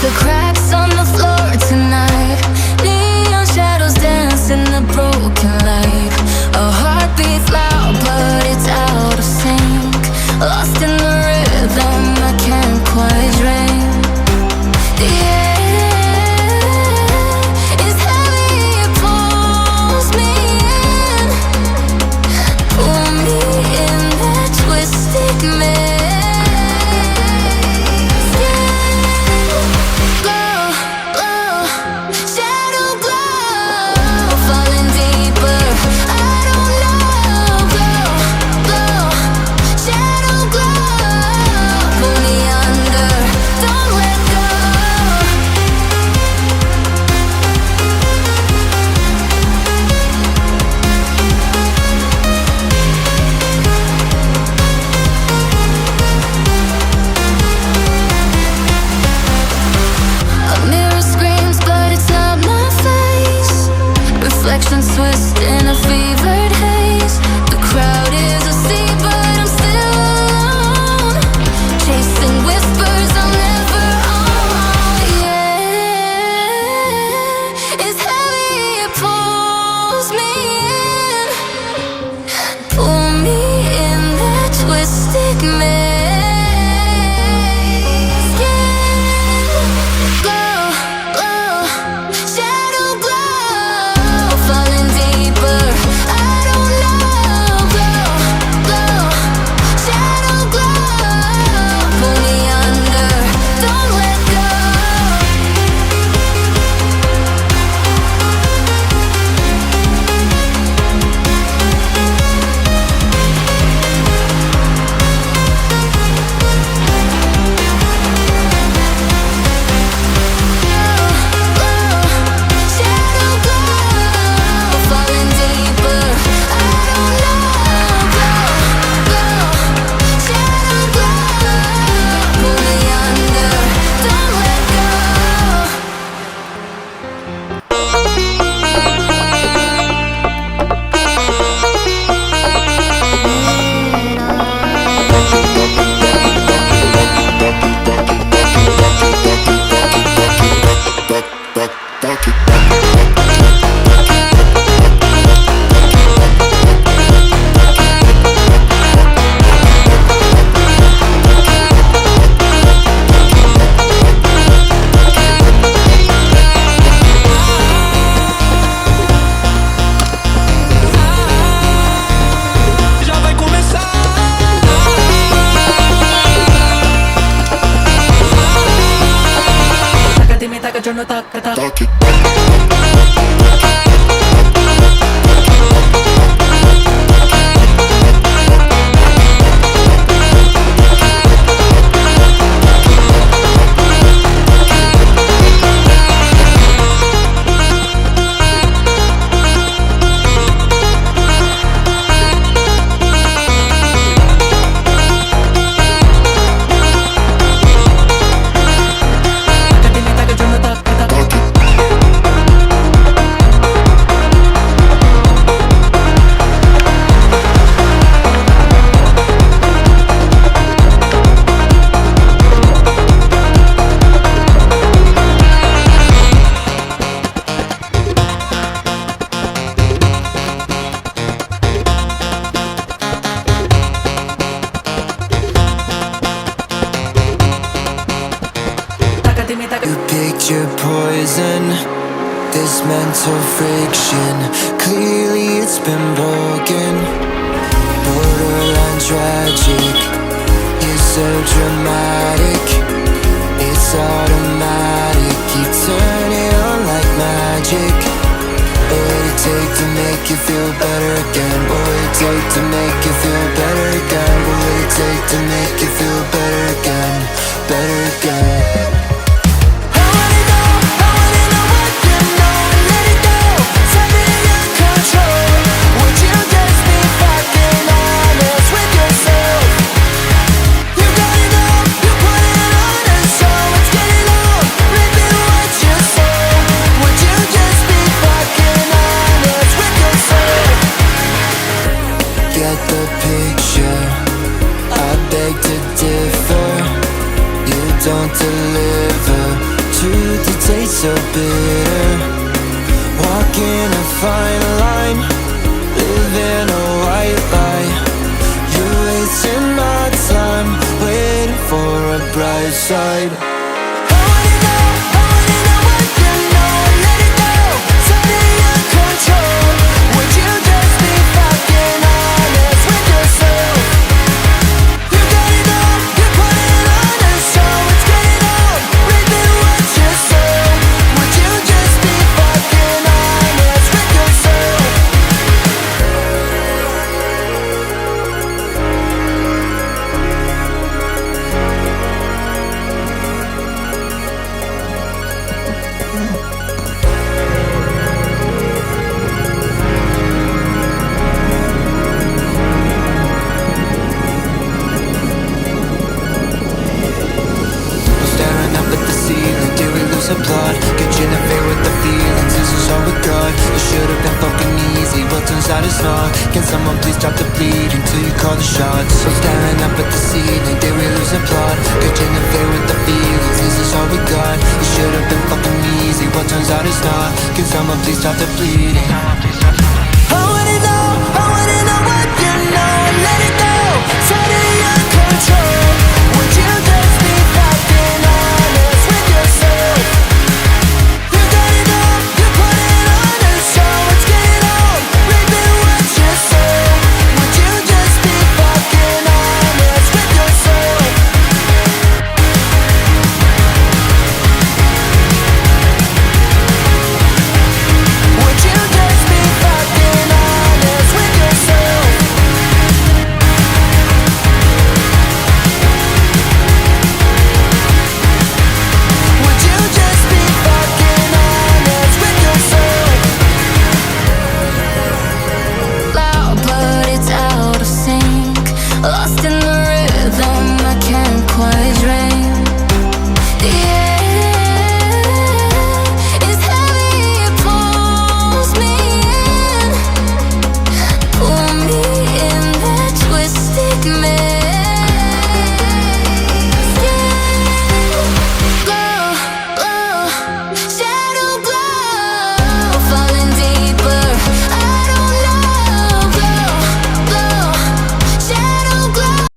the cracks on the floor tonight. Neon shadows dance in the broken light. A heart beats loud but it's out of sync. Lost in the rhythm, I can't quite drink. The air is heavy, it pulls me in. Pull me in that twisted maze. Reflections twist in a fevered haze. The crowd is asleep, but I'm still alone, chasing whispers I'll never own. Yeah, it's heavy, it pulls me in. Pull me in that twisted maze. Yeah, glow, glow, shadow glow. Falling deeper, I don't know. Glow, glow, shadow glow. Pull me under, don't let go. You picked your poison, this mental friction. Clearly it's been broken, borderline tragic. You're so dramatic, it's automatic. You turn it on like magic. What would it take to make you feel better again? What would it take to make you feel better again? What would it take to make you feel better again? Better again. Get the picture, I beg to differ. You don't deliver, side. Applaud, could you interfere with the feelings? This is all we got. It should have been fucking easy, but turns out it's not. Can someone please stop the bleeding till you call the shots? So staring up at the ceiling, did we lose a plot? Could you interfere with the feelings? This is all we got. It should have been fucking easy, but turns out it's not. Can someone please stop the bleeding? I wanna know what you know. Let it go, totally out of control. Would you just be fucking honest with yourself? Loud, but it's out of sync. Lost in the